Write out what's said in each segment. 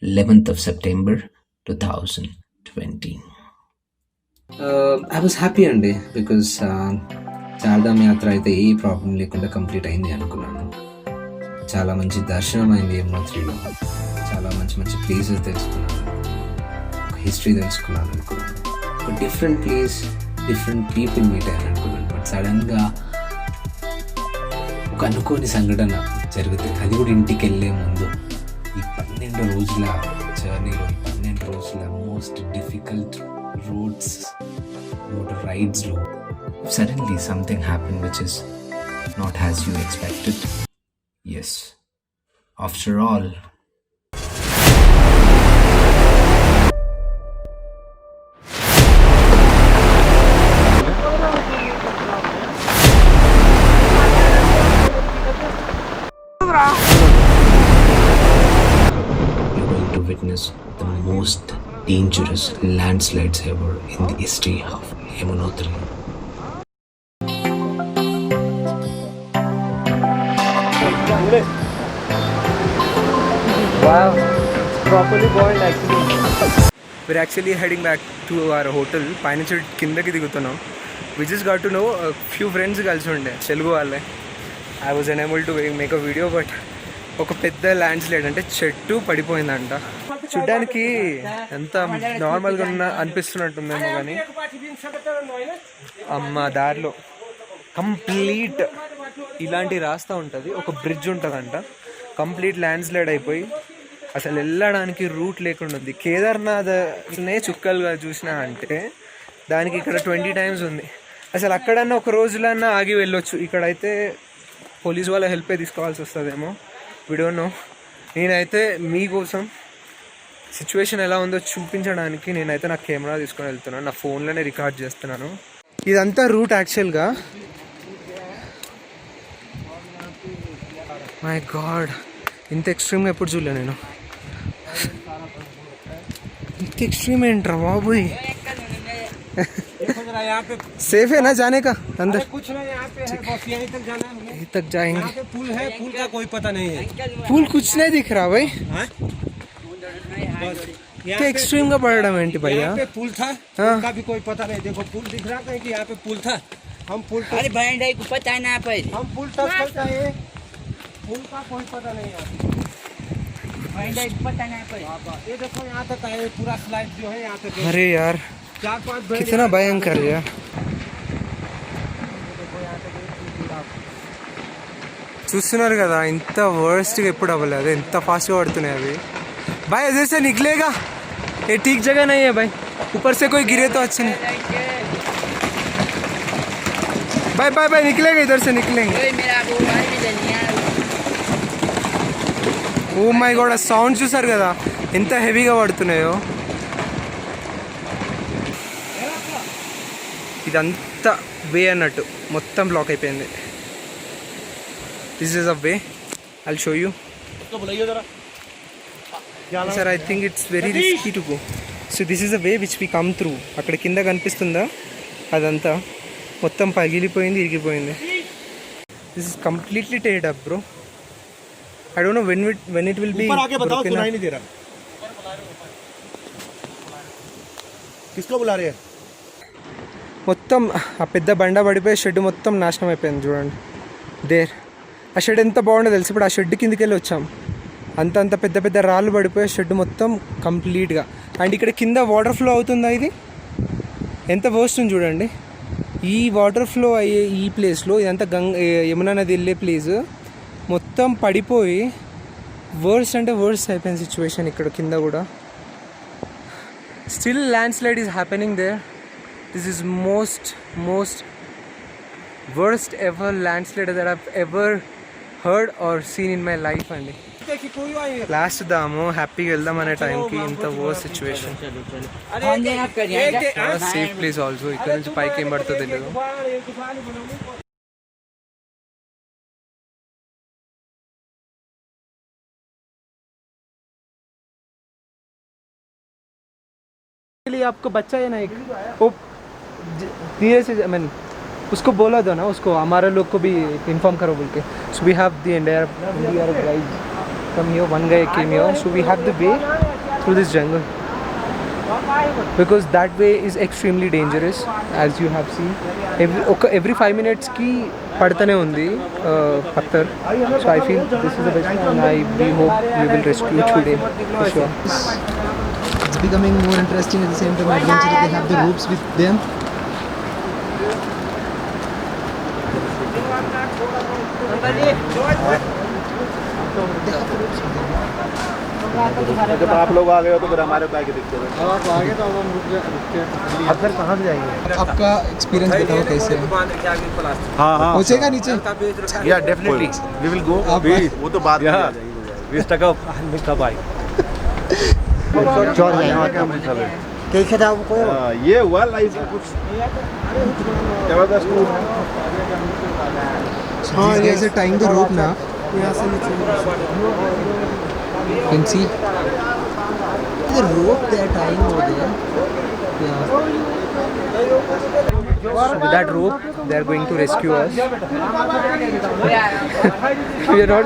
11th of September 2020. I was happy అండి because Chardham యాత్ర అయితే ఏ ప్రాబ్లం లేకుండా కంప్లీట్ అయింది అనుకున్నాను. చాలా మంచి దర్శనం అయింది యమునోత్రిలో. చాలా మంచి మంచి ప్లేసెస్ తెలుసుకున్నాను, ఒక హిస్టరీ తెలుసుకున్నాను అనుకున్నాను. ఒక different place, different people meet అయ్యాను అనుకున్నాను. బట్ సడన్గా ఒక అనుకోని సంఘటన జరిగితే, అది కూడా ఇంటికి వెళ్ళే ముందు, ఈ 12 రోజుల జర్నీలో, ఈ 12 రోజుల most difficult roads, motor rides low. Suddenly something happened which is not as you expected. Yes, after all, you're going to witness the most dangerous landslides ever in the history of Yamunotri. Wow, it's properly boiled actually. We're actually heading back to our hotel. పైనుంచి కిందకి దిగుతున్నాం. We just got to know a few friends కలిసి ఉండే తెలుగు వాళ్ళే. I was unable to make a video, but ఒక పెద్ద land slide, అంటే చెట్టు పడిపోయిందంట. చూడ్డానికి ఎంత నార్మల్గా అనిపిస్తున్నట్టుందేమో, కానీ అమ్మ దారిలో కంప్లీట్ ఇలాంటి రాస్తా ఉంటుంది, ఒక బ్రిడ్జ్ ఉంటుందంట. కంప్లీట్ ల్యాండ్ స్లైడ్ అయిపోయి అసలు వెళ్ళడానికి రూట్ లేకుండా ఉంది. కేదార్నాథ్నే చుక్కలుగా చూసినా అంటే దానికి ఇక్కడ 20 times ఉంది. అసలు అక్కడన్నా ఒక రోజులన్నా ఆగి వెళ్ళొచ్చు, ఇక్కడైతే పోలీస్ వాళ్ళ హెల్పే తీసుకోవాల్సి వస్తుందేమో, వి డోంట్ నో. నేనైతే మీకోసం సిచ్యువేషన్ ఎలా ఉందో చూపించడానికి నేనైతే నా కెమెరా తీసుకొని వెళ్తున్నాను, నా ఫోన్లోనే రికార్డ్ చేస్తున్నాను. ఇదంతా రూట్ యాక్చువల్గా. మై గాడ్, ఇంత ఎక్స్ట్రీమ్గా ఎప్పుడు చూడలే నేను. ఇంత ఎక్స్ట్రీమ్ ఏంట్రా బాబోయ్. सेफ है ना जाने का अंदर? कुछ नहीं, यहाँ पे है, बस यहीं तक जाना है हमें। यहीं तक जाएंगे. यहाँ पे पुल है, पुल का कोई पता नहीं है. पुल कुछ नहीं दिख रहा भाई. बस क्या एक्सट्रीम का पड़ना है भैया. यहाँ पे पुल था, हाँ. का भी कोई पता नहीं. देखो पुल दिख रहा है कि यहाँ पे पुल था. हम पुल अरे भाई को पता है ना पे हम पुल टच करता है, पुल का कोई पता नहीं है. भाई को पता ना पे ये देखो यहाँ तक आए, पूरा स्लाइड जो है यहाँ तक. अरे यार 4-5 कितना भयंकर है यार. చూస్తున్నారు కదా, ఇంత వర్స్ట్గా ఎప్పుడు అవ్వలేదు, ఎంత ఫాస్ట్గా పడుతున్నాయి అవి. भाई इधर से निकलेगा, ये ठीक जगह नहीं है भाई, ऊपर से कोई गिरे तो अच्छा नहीं. भाई भाई भाई निकलेगा, इधर से निकलेंगे. ఓ మై గాడ్, ఆ సౌండ్ చూసారు కదా ఎంత హెవీగా పడుతున్నాయో. ఇదంతా వే అన్నట్టు మొత్తం బ్లాక్ అయిపోయింది. This is a way, I will show you. Sir I think it's very risky to go. So this is a way which we come through. అక్కడ కింద కనిపిస్తుందా, అదంతా మొత్తం పగిలిపోయింది, ఇరిగిపోయింది. This is completely teared up bro. I don't know when it will be. ऊपर आके बताओ, सुनाई नहीं दे रहा. किसको बुला रहे हैं? మొత్తం ఆ పెద్ద బండ పడిపోయి షెడ్ మొత్తం నాశనం అయిపోయింది చూడండి. దేర్ ఆ షెడ్ ఎంత బాగుండో తెలుసు. ఇప్పుడు ఆ షెడ్ కిందకి వెళ్ళి వచ్చాం, అంత పెద్ద పెద్ద రాళ్ళు పడిపోయి షెడ్ మొత్తం కంప్లీట్గా. అండ్ ఇక్కడ కింద వాటర్ ఫ్లో అవుతుందా, ఇది ఎంత వర్స్ట్ ఉంది చూడండి. ఈ వాటర్ ఫ్లో అయ్యే ఈ ప్లేస్లో, ఇదంతా యమునా నది వెళ్ళే ప్లేస్ మొత్తం పడిపోయి వర్స్ట్ అంటే వర్స్ట్ అయిపోయింది సిచ్యువేషన్. ఇక్కడ కింద కూడా still landslide is happening there. This is most worst ever landslide that I've ever heard or seen in my life అండి. లాస్ట్ దాము హ్యాపీగా వెళ్దాం అనే టైంకి ఇంత worst situation. Safe place also. ఇక్కడ నుంచి పైకి ఏం పడుతుందో తెలియదు. आपको बच्चा है ना एक, वो धीरे से मैं उसको बोला दो ना, उसको हमारे लोग को भी इन्फॉर्म करो बोल के. So we have the India guys come here, one guy came here, so we have the way through this jungle, because that way is extremely dangerous, as you have seen. Every 5 minutes ki padtane undi pattar. So I feel this is the best, and we hope we will rescue today for sure. It's becoming more interesting at the same time adventure. They have the ropes with them. जब आप लोग आ गए हो तो फिर हमारे क्या दिक्कत है? आप आ गए तो अब हम रुक गए। अब फिर कहाँ से जाएंगे? आपका एक्सपीरियंस बताओ कैसे है? हाँ हाँ पहुंचेगा नीचे? या डेफिनेटली वी विल गो। वो तो बात में आ जाएगी। वी स्टक अप कब आए? चौड़ जाएंगे। कैसे था वो? ये हुआ लाइफ में कुछ जबरदस्त। हाँ, these guys are tying the rope now. You can see the rope they are tying over there. Yeah. So with that rope, they are going to rescue us. We are not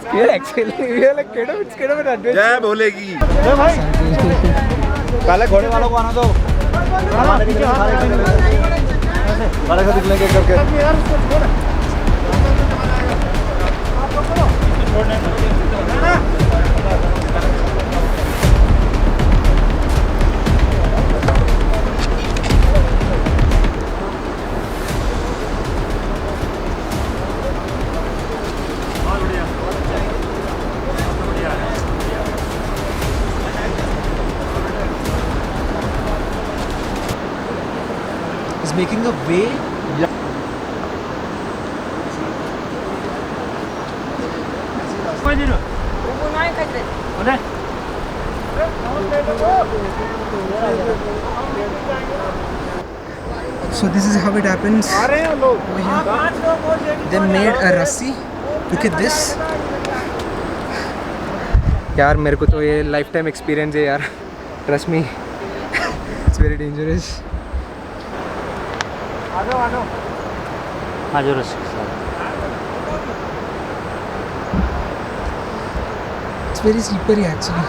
scared actually. We are like kind of scared of an adventure. जय बोलेगी। जय भाई। पहले घोड़े वालों को आना दो। बारह से निकलेंगे करके। He's making a way. So this is how it happens. They made a rassi. Look at this. यार मेरे को तो ये लाइफ टाइम एक्सपीरियंस है यार, trust me, it's very dangerous. It's very slippery actually.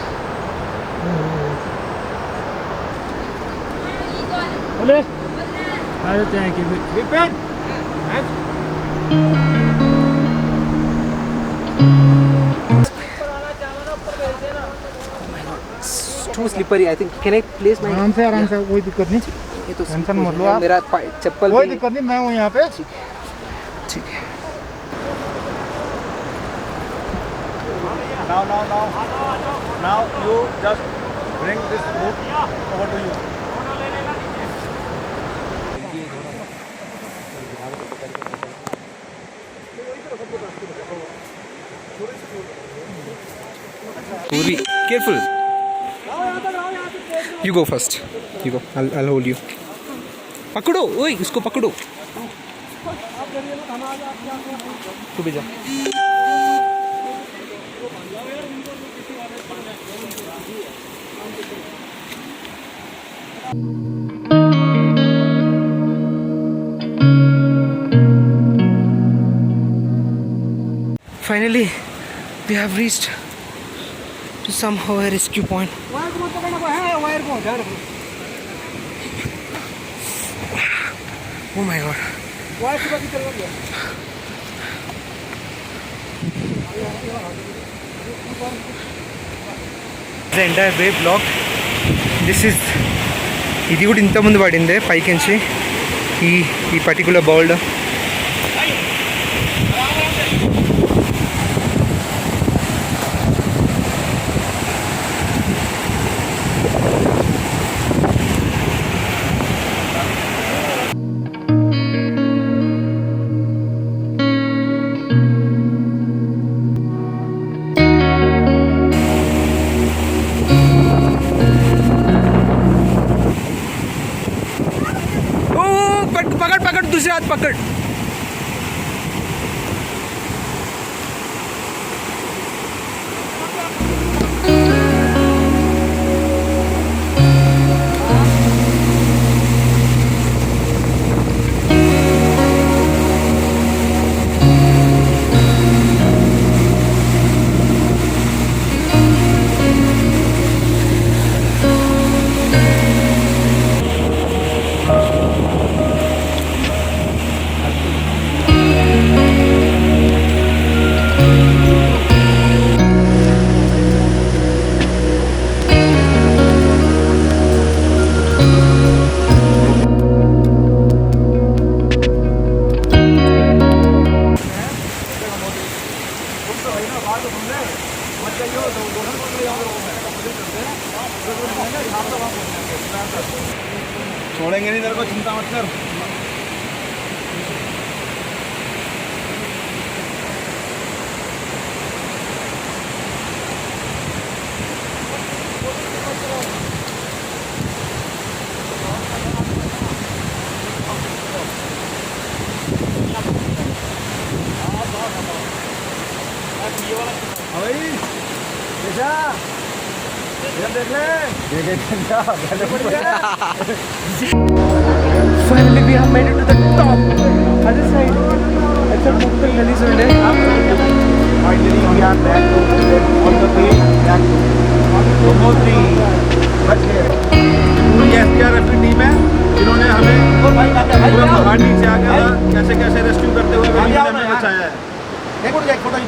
Too slippery. I think can I place my आराम से कोई दिक्कत नहीं. ये तो टेंशन मत लो आप. मेरा चप्पल कोई दिक्कत नहीं, मैं हूँ यहाँ पे. ठीक है. Now you just bring this rope over to you. Puri, careful. You go first. You go. I'll hold you. पकड़ो, ओए इसको पकड़ो. तू भी जा. Finally, we have reached to somehow a rescue point. Oh my god. The entire way blocked. This is ఇది కూడా ఇంత ముందు పడిందే పైకించి ఈ పర్టికులర్ బౌల్డ్. पकड़ दूसरे हाथ पकड़. छोड़ेंगे नहीं तेरे को, चिंता मत कर। Finally we have made it to the top. Other side. It's a Muktal Gali Sunday. Finally we are back to on the way back to Gangotri. बच गए। पूरी SDRF की टीम है जिन्होंने हमें पूरा पहाड़ नीचे आ गया कैसे कैसे रेस्क्यू करते हुए हमें बचाया है। देखो एक photo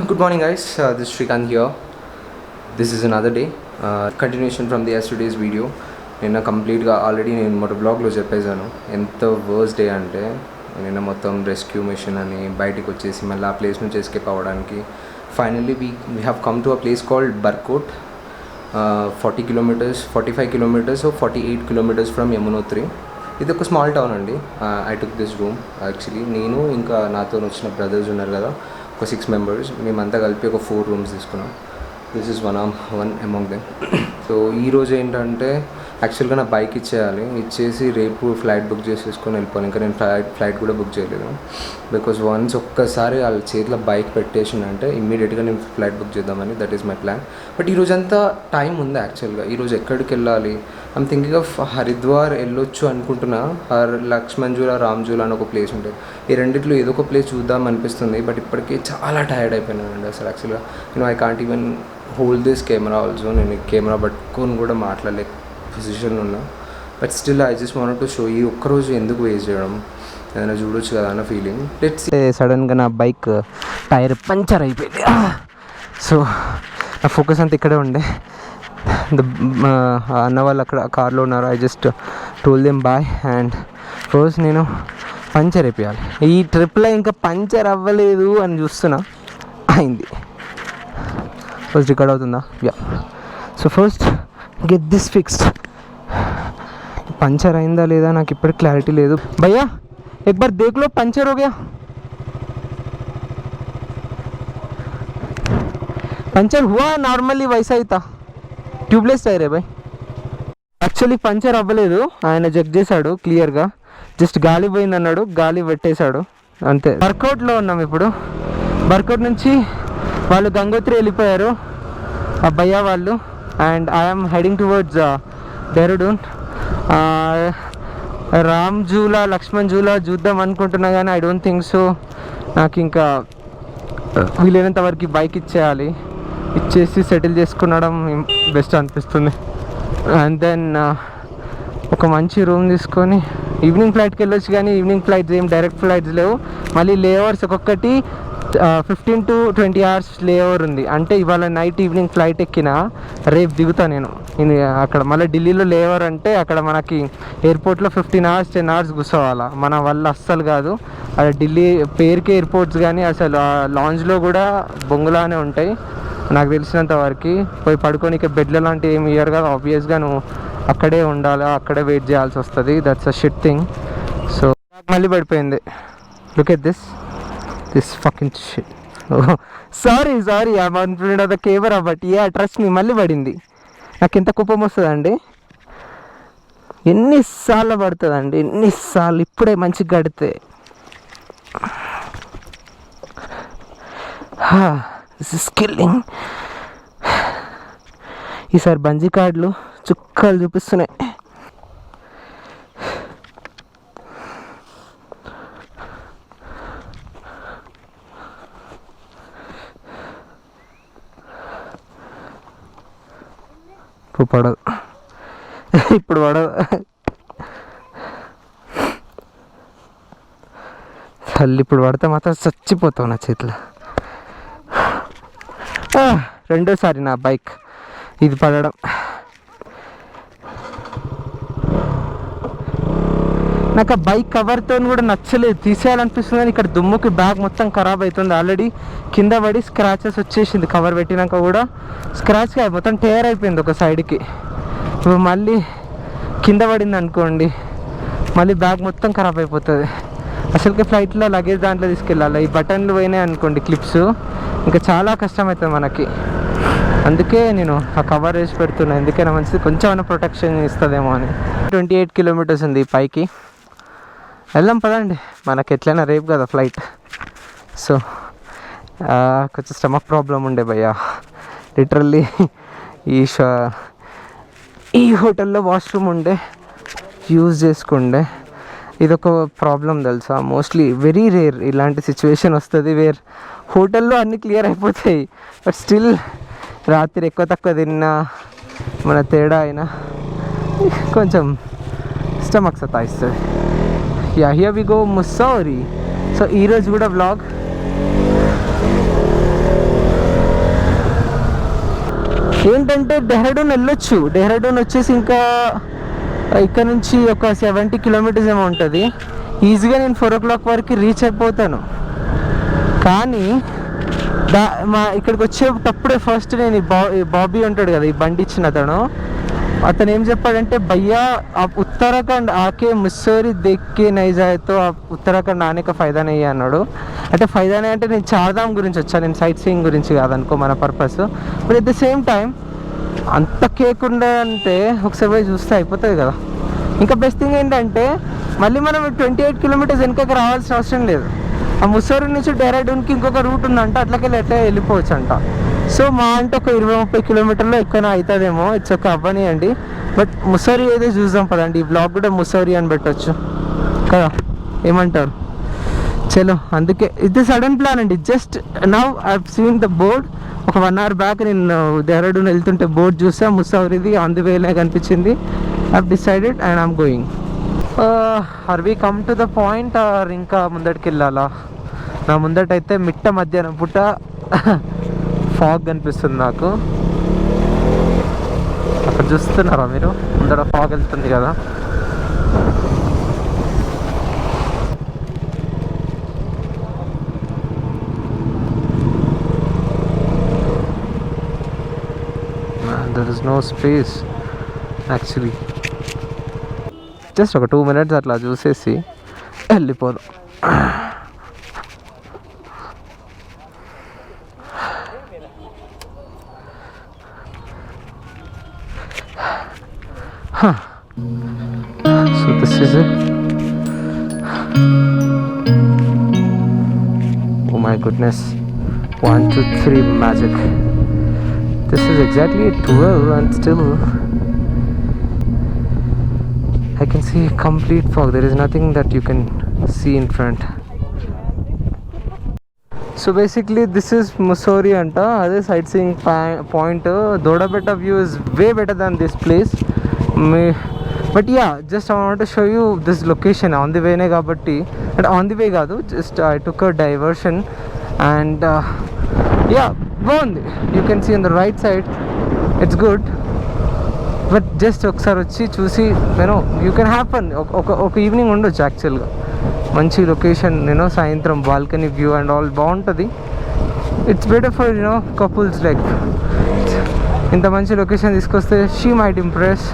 Good morning guys, this is Shrikant here. This is another day. Continuation from the yesterday's video. నిన్న కంప్లీట్గా ఆల్రెడీ నేను మొదటి బ్లాగ్లో చెప్పేశాను ఎంత వర్స్ డే అంటే నిన్న మొత్తం రెస్క్యూ మిషన్ అని బయటికి వచ్చేసి మళ్ళీ ఆ ప్లేస్ నుంచి ఎస్కేప్ అవ్వడానికి finally we have come to a place called Barkot 40 kilometers 45 kilometers or 48 kilometers from Yamunotri. ఇది ఒక స్మాల్ టౌన్ అండి. I took this room actually నేను ఇంకా నాతో వచ్చిన బ్రదర్స్ ఉన్నారు కదా ఒక 6 members మేమంతా కలిపి ఒక 4 rooms తీసుకున్నాం. This is one among them. So ఈరోజు ఏంటంటే యాక్చువల్గా నా బైక్ ఇచ్చేసి రేపు ఫ్లైట్ బుక్ చేసేసుకొని వెళ్ళిపోయాను. ఇంకా నేను ఫ్లైట్ కూడా బుక్ చేయలేదు బికాజ్ వన్స్ ఒక్కసారి వాళ్ళ చేతిలో బైక్ పెట్టేసిందంటే ఇమ్మీడియట్గా నేను ఫ్లైట్ బుక్ చేద్దామని that is my plan. But ఈరోజు అంతా టైం ఉంది యాక్చువల్గా. ఈరోజు ఎక్కడికి వెళ్ళాలి ఐమ్ థింకింగ్ ఆఫ్ హరిద్వార్ వెళ్ళొచ్చు అనుకుంటున్నా. లక్ష్మణ్ జూలా రామ్ జూలా అని ఒక ప్లేస్ ఉంటుంది. ఈ రెండిట్లో ఏదో ఒక ప్లేస్ చూద్దాం అనిపిస్తుంది. బట్ ఇప్పటికీ చాలా టైర్డ్ అయిపోయినానండి అసలు. యాక్చువల్గా నేను I can't even hold this camera also. నేను కెమెరా పట్టుకొని కూడా మాట్లాడలే పొజిషన్లో ఉన్నా. But still I just want to show ఈ ఒక్కరోజు ఎందుకు వేస్ట్ చేయడం, ఏదైనా చూడొచ్చు కదా అన్న ఫీలింగ్. లెట్స్ సడన్గా నా బైక్ టైర్ పంచర్ అయిపోయింది. సో నా ఫోకస్ అంతా ఇక్కడే ఉండే. అన్న వాళ్ళు అక్కడ కార్లో ఉన్నారు. I just told them bye and first నేను పంచర్ అయిపోయాలి. ఈ ట్రిప్లో ఇంకా పంచర్ అవ్వలేదు అని చూస్తున్నా, అయింది. ఫస్ట్ రికార్డ్ అవుతుందా? Yeah. So first get this fixed. Puncture అయిందా లేదా నాకు ఇప్పటికి క్లారిటీ లేదు. భయ్యా ఎక్ బార్ దేఖ్ లో పంచర్ హో గయా. పంచర్ హువా నార్మల్లీ వైసా ही था, ట్యూబ్లెస్ టైర్ है भाई. యాక్చువల్లీ పంచర్ అవ్వలేదు, ఆయన చెక్ చేశాడు క్లియర్గా. జస్ట్ గాలి పోయింది అన్నాడు, గాలి పెట్టేశాడు అంతే. వర్కౌట్లో ఉన్నాం ఇప్పుడు. వర్కౌట్ నుంచి వాళ్ళు గంగోత్రి వెళ్ళిపోయారు ఆ భయ్యా వాళ్ళు. And I'm heading towards Dehradun. Ram Jhula Lakshman Jhula చూద్దాం అనుకుంటున్నా కానీ ఐ డోంట్ థింక్ సో. నాకు ఇంకా వీలైనంత వరకు బైక్ ఇచ్చేసి సెటిల్ చేసుకునడం బెస్ట్ అనిపిస్తుంది. అండ్ దెన్ ఒక మంచి రూమ్ తీసుకొని ఈవినింగ్ ఫ్లైట్కి వెళ్ళొచ్చు. కానీ ఈవినింగ్ ఫ్లైట్స్ ఏం డైరెక్ట్ ఫ్లైట్స్ లేవు. మళ్ళీ లేఓవర్స్ ఒక్కొక్కటి 15 to 20 hours లేఓవర్ ఉంది. అంటే ఇవాళ నైట్ ఈవినింగ్ ఫ్లైట్ ఎక్కినా రేపు దిగుతా నేను అక్కడ. మళ్ళీ ఢిల్లీలో లేఓవర్ అంటే అక్కడ మనకి ఎయిర్పోర్ట్లో 15 hours 10 hours కూర్చోవాలా. మన వల్ల అస్సలు కాదు. అది ఢిల్లీ పేరుకి ఎయిర్పోర్ట్స్ కానీ అసలు లాంజ్లో కూడా బొంగులానే ఉంటాయి నాకు తెలిసినంత వరకు. పోయి పడుకోనికి బెడ్ల లాంటివి ఏమి ఇయ్యరు కదా. ఆబ్వియస్గా నువ్వు అక్కడే ఉండాలా, అక్కడే వెయిట్ చేయాల్సి వస్తుంది. That's a shit thing. So మళ్ళీ పడిపోయింది. Look at this fucking shit. Oh, sorry I'm on front of the camera, but yeah, trust me, మళ్ళీ పడింది. నాకు ఎంత కోపం వస్తుందండి, ఎన్నిసార్లు పడుతుందండి, ఎన్నిసార్లు. ఇప్పుడే మంచిగా గడితే this is killing. ఈసారి బంజీ కార్డులు చుక్కలు చూపిస్తున్నాయి. పడదు ఇప్పుడు పడదు. తల్లి ఇప్పుడు పడితే మాత్రం చచ్చిపోతావు నా చేతిలో. రెండోసారి నా బైక్ ఇది పడడం. నాకు ఆ బైక్ కవర్తో కూడా నచ్చలేదు, తీసేయాలనిపిస్తుంది కానీ ఇక్కడ దుమ్ముకి బ్యాగ్ మొత్తం ఖరాబ్ అవుతుంది. ఆల్రెడీ కింద పడి స్క్రాచెస్ వచ్చేసింది, కవర్ పెట్టినాక కూడా స్క్రాచ్ మొత్తం టేర్ అయిపోయింది ఒక సైడ్కి. ఇప్పుడు మళ్ళీ కింద పడింది అనుకోండి, మళ్ళీ బ్యాగ్ మొత్తం ఖరాబ్ అయిపోతుంది. అసలుకి ఫ్లైట్లో లగేజ్ దాంట్లో తీసుకెళ్ళాలి, ఈ బటన్లు పోయినాయి అనుకోండి క్లిప్స్, ఇంకా చాలా కష్టమవుతుంది మనకి. అందుకే నేను ఆ కవర్ వేసి పెడుతున్నాను, ఎందుకైనా మంచిది, కొంచెం ప్రొటెక్షన్ ఇస్తుందేమో అని. 28 కిలోమీటర్స్ ఉంది పైకి, వెళ్దాం పదండి. మనకి ఎట్లయినా రేపు కదా ఫ్లైట్. సో కొంచెం స్టమక్ ప్రాబ్లం ఉండే భయ్యా, లిటరల్లీ ఈ హోటల్లో వాష్రూమ్ ఉండే, యూజ్ చేసుకుండే. ఇదొక ప్రాబ్లం తెలుసా, మోస్ట్లీ వెరీ రేర్ ఇలాంటి సిచ్యువేషన్ వస్తుంది వేర్ హోటల్లో అన్నీ క్లియర్ అయిపోతాయి, బట్ స్టిల్ రాత్రి ఎక్కువ తక్కువ తిన్నా మన తేడా అయినా కొంచెం స్టమక్ సతాయిస్తుంది. Ya here we go Mussoorie. So ఈరోజు కూడా వ్లాగ్ ఏంటంటే డెహ్రాడూన్ వెళ్ళొచ్చు. డెహ్రాడూన్ వచ్చేసి ఇంకా ఇక్కడ నుంచి ఒక 70 కిలోమీటర్స్ ఏమో ఉంటుంది. ఈజీగా నేను 4 o'clock వరకు రీచ్ అయిపోతాను. కానీ ఇక్కడికి వచ్చేటప్పుడే ఫస్ట్ నేను బాబీ ఉంటాడు కదా, ఈ బండి ఇచ్చిన అతను ఏం చెప్పాడంటే, భయ్యా ఉత్తరాఖండ్ ఆకే ముస్సోరీ దేక్కే నైజాయతో ఉత్తరాఖండ్ ఆనేక ఫైదా నెయ్యి అన్నాడు. అంటే ఫైదానే అంటే నేను చార్ధామ్ గురించి వచ్చాను, నేను సైట్ సీయింగ్ గురించి కాదనుకో మన purpose. But at the same time అంత కేక్ ఉండే అంటే ఒకసారి పోయి చూస్తే అయిపోతుంది కదా. ఇంకా బెస్ట్ థింగ్ ఏంటంటే మళ్ళీ మనం 28 కిలోమీటర్స్ వెనకకి రావాల్సిన అవసరం లేదు. ఆ ముస్సోరీ నుంచి డెహ్రాడూన్కి ఇంకొక రూట్ ఉందంట, అట్లకెళ్ళి ఎట్లా వెళ్ళిపోవచ్చు అంట. సో మా అంటే ఒక 20-30 కిలోమీటర్లో ఎక్కువ అవుతుందేమో, ఇట్స్ ఒక అవ్వనియండి. బట్ ముస్సోరీ అయితే చూద్దాం పదండి. ఈ బ్లాగ్ కూడా ముస్సోరీ అని పెట్టచ్చు కదా, ఏమంటారు? చలో, అందుకే ఇది సడన్ ప్లాన్ అండి. Just now I seen the board. ఒక 1 hour బ్యాక్ నేను డెహ్రాడూన్ వెళ్తుంటే బోర్డ్ చూసా, ముస్సౌరీది ఆన్ ది వేనే కనిపించింది. I decided and I'm going. Are we come to the point or ఇంకా ముందటికి వెళ్ళాలా? నా ముందటైతే మిట్ట మధ్యాహ్నం పూట ఫాగ్ కనిపిస్తుంది నాకు. అక్కడ చూస్తున్నారా మీరు, ముందర ఫాగ్ వెళ్తుంది కదా. there is no space actually. Just ఒక 2 minutes అట్లా చూసేసి వెళ్ళిపోదాం. So this is it. Oh my goodness, 1 2 3 magic. This is exactly at 12 and still I can see complete fog. There is nothing that you can see in front. So basically this is Mussoorie anta, ade sightseeing point. Dodabetta view is way better than this place. But yeah, just I want to show you this location on the way ne kabatti, and on the way kaadu, just I took a diversion and yeah, you can see on the right side it's good. But just ఒకసారి వచ్చి చూసి you can have fun. ఒక evening ఉండొచ్చు యాక్చువల్గా. మంచి location, సాయంత్రం balcony view and all బాగుంటుంది. It's better for couples. Like ఇంత మంచి లొకేషన్ తీసుకొస్తే she might impress.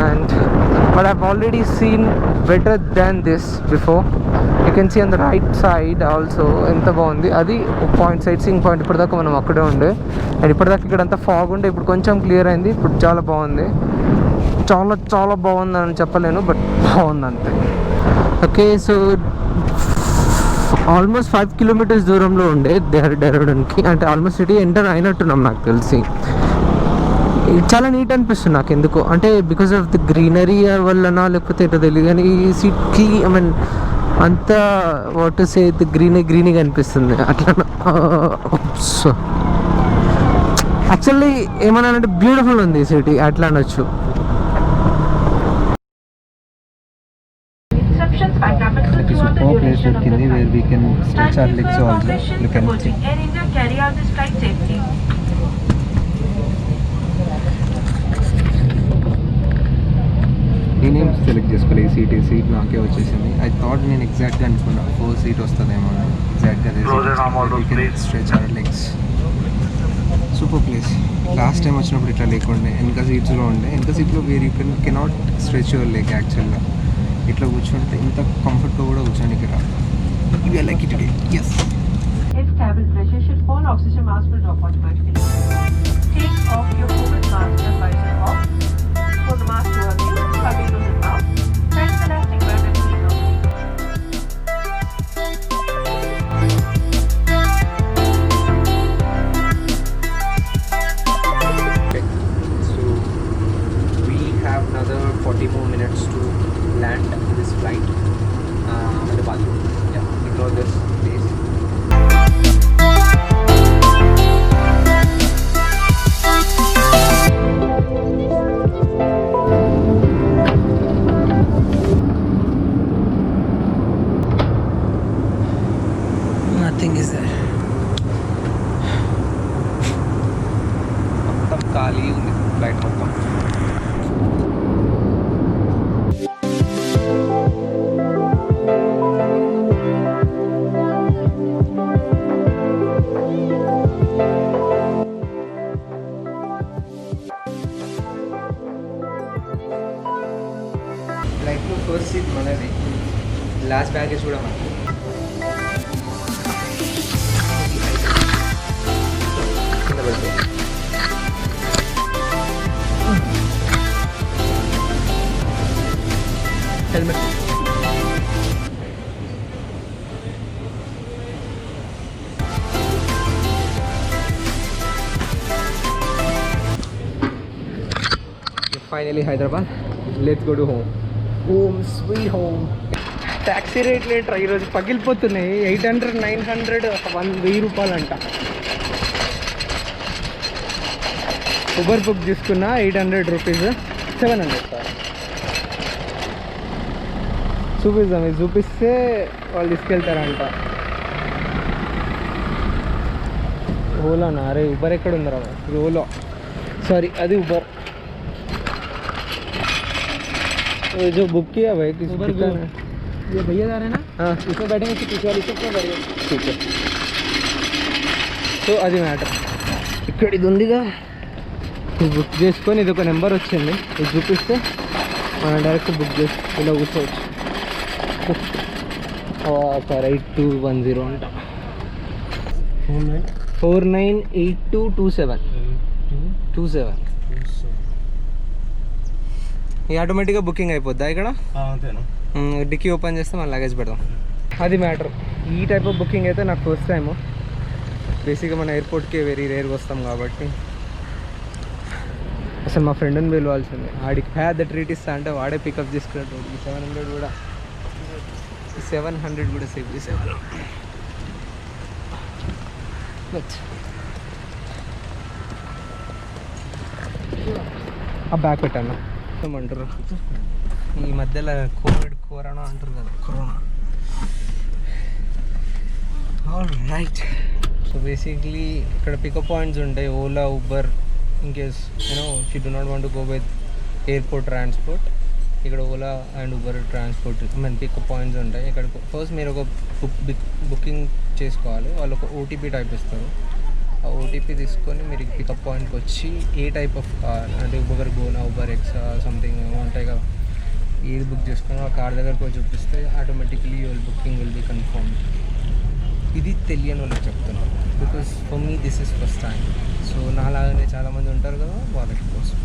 And but I've already seen better than this before. You can see on the right side also ఎంత బాగుంది. అది ఒక point, sight seeing point. ఇప్పటిదాకా మనం అక్కడే ఉండే, అండ్ ఇప్పటిదాకా ఇక్కడ అంతా ఫాగ్ ఉండే, ఇప్పుడు కొంచెం క్లియర్ అయింది. ఇప్పుడు చాలా బాగుంది, చాలా చాలా బాగుంది అని చెప్పలేను, బట్ బాగుంది అంతే. ఓకే, సో ఆల్మోస్ట్ 5 kilometers దూరంలో ఉండే డెహ్రాడూన్కి. అంటే ఆల్మోస్ట్ సిటీ ఎంటర్ అయినట్టున్నాం నాకు తెలిసి. చాలా నీట్ అనిపిస్తుంది నాకు ఎందుకో, అంటే బికాస్ ఆఫ్ ది గ్రీనరీ వల్లనా లేకపోతే ఏంటో తెలియదు, కానీ ఈ సిటీ ఐ మీన్ అంతా వాట్ సే గ్రీనీగా అనిపిస్తుంది అట్లా. సో యాక్చువల్లీ ఏమన్నానంటే బ్యూటిఫుల్ ఉంది ఈ సిటీ అట్లా అనొచ్చు. Superb place dotkinది where we can stretch our legs also. You can see. Air India carry out this flight safely. Select చేసుకోవాలి. ఈ సీట్ నాకే వచ్చేసింది. ఐ థాట్ నేను ఎగ్జాక్ట్గా అనుకున్నా 4 సీట్ వస్తుందేమో అని. ఎగ్జాక్ట్గా stretch our legs. Super place. Last time వచ్చినప్పుడు ఇట్లా లేకుండే, వెనక సీట్స్లో ఉండే. వెనక సీట్లో where you cannot stretch your leg యాక్చువల్గా. ఇట్లా కూర్చుంటే ఇంత కంఫర్ట్గా కూడా కూర్చోడానికి రాదు. ఇవి like it today. Yes. If stable pressure should fall, oxygen mask will drop automatically. Take off your COVID mask and visor off. For the mask to work, cover your nose and mouth. Press the elastic band and breathe out. Okay. So we have another 40 more minutes to land this flight. The bathroom. Yeah, ignore this place. Nothing is there. మొత్తం ఖాళీ ఉంది flight మొత్తం. ఫ్లైట్లో first seat మనది, last baggage కూడా మనది. కింద పడిపోయి helmet. Finally Hyderabad. Let's go to home. Home sweet home. Taxi రేట్లు ఏంట్రా ఈరోజు పగిలిపోతున్నాయి. 800, 900, 1000 రూపాయలు అంట. ఉబర్ బుక్ తీసుకున్నా 800 రూపీస్, 700 సార్. చూపిద్దాం, ఇది చూపిస్తే వాళ్ళు తీసుకెళ్తారంట. ఓలానా? అరే ఉబర్ ఎక్కడ ఉందరా? ఇది ఓలా, సారీ అది उबर। ये जो बुक किया भाई किस उबर का है? ये भैया जा रहे हैं ना? हाँ, इसमें बैठेंगे कि पीछे वाली सीट में बैठेंगे? ठीक है। సో అది మ్యాటర్. ఇక్కడ ఇది ఉందిగా, ఇది బుక్ చేసుకొని ఇది ఒక నెంబర్ వచ్చింది, ఇది చూపిస్తే మనం డైరెక్ట్ బుక్ చేసి ఇలా కూర్చోవచ్చు. సార్ 8210 అంట. 498227 ఈ ఆటోమేటిక్గా బుకింగ్ అయిపోద్దా ఇక్కడ? డిక్కీ ఓపెన్ చేస్తే మన లగేజ్ పెడదాం. అది మ్యాటర్. ఈ టైప్ ఆఫ్ బుకింగ్ అయితే నాకు ఫస్ట్ టైము. బేసిక్గా మన ఎయిర్పోర్ట్కి వెరీ రేర్గా వస్తాం కాబట్టి అసలు మా ఫ్రెండ్ని పిలవాల్సిందే. ఆడికి పెద్ద ట్రీట్ ఇస్తా అంటే వాడే పికప్ చేసుకున్నట్టు. 700 కూడా 700 కూడా సేవ్ చేసేవాళ్ళు. ఆ బ్యాగ్ పెట్టాను ఏమంటారు ఈ మధ్యలో కరోనా అంటారు కదా, corona. All right. So basically ఇక్కడ పికప్ పాయింట్స్ ఉంటాయి, Ola, Uber. In case you know if you do not want to go with airport transport, ఇక్కడ Ola and Uber transport pickup points ఉంటాయి. ఇక్కడ ఫస్ట్ మీరు ఒక బుకింగ్ చేసుకోవాలి, వాళ్ళు ఒక ఓటీపీ టైప్ ఇస్తారు. ఆ ఓటీపీ తీసుకొని మీరు పికప్ పాయింట్కి వచ్చి ఏ టైప్ ఆఫ్ కార్ అంటే Uber gonna, Uber X something ఉంటాయి కదా, ఏది బుక్ చేసుకొని ఆ కార్ దగ్గరకు పోయి చూపిస్తే automatically your booking will be confirm. ఇది తెలియని వాళ్ళకి చెప్తున్నాను, because for me this is first time. So నాలాగానే చాలామంది ఉంటారు కదా, వాళ్ళకి కోసం.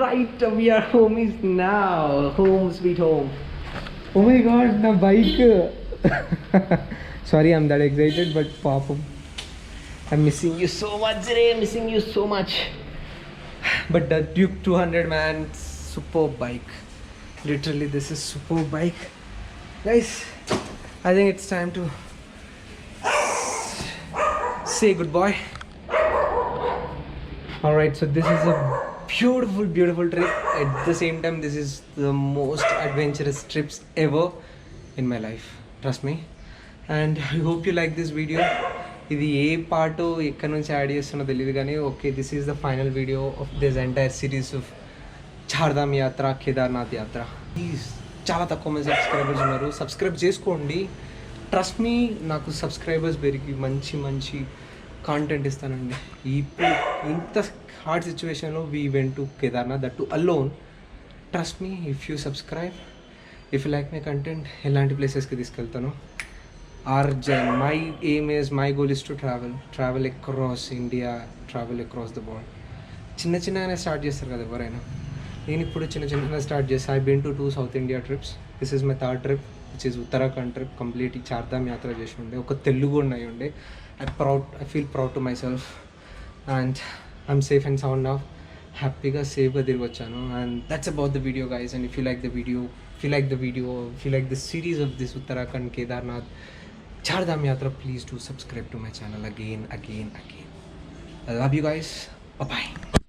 Right, we are homies now. Home sweet home. Oh my god, na bike. Sorry, I'm that excited, but papam, I'm missing you so much, Ray. Missing you so much. But the Duke 200, man, superb bike. Literally, this is superb bike, guys. I think it's time to say goodbye. All right, so this is a beautiful trip. At the same time, this is the most adventurous trips ever in my life. Trust me. And I hope you like this video. ఇది ఏ part ఎక్కడి నుంచి add చేస్తున్నో తెలియదు కానీ okay, this is the final video of this entire series of Chardham Yatra, Kedarnath యాత్ర. Please, చాలా తక్కువ మంది సబ్స్క్రైబర్స్ ఉన్నారు, సబ్స్క్రైబ్ చేసుకోండి. ట్రస్ట్ మీ, నాకు సబ్స్క్రైబర్స్ పెరిగి మంచి మంచి కాంటెంట్ ఇస్తానండి. ఇప్పుడు ఇంత హార్డ్ సిచ్యువేషన్లో we went to Kedarnath, that to alone. Trust me, if you subscribe, if you like my content, ఎలాంటి ప్లేసెస్కి తీసుకెళ్తాను. My aim is, my goal is to travel across India, travel across the world. చిన్న చిన్నగానే start చేస్తారు కదా ఎవరైనా. నేను ఇప్పుడు చిన్న చిన్నగా స్టార్ట్ చేస్తాను. I been to 2 South India trips. This is my 3rd trip, which is Uttarakhand trip. Complete Chardham Yatra చేసి ఉండే, ఒక తెలుగు అయి ఉండే. I feel proud to myself and I'm safe and sound now. హ్యాపీగా సేఫ్గా తిరిగి వచ్చాను. And that's about the video guys. And if you like the video, if you like the series of this Uttarakhand, Kedarnath, Chardham Yatra, please do subscribe to my channel again. I love you guys. Bye bye.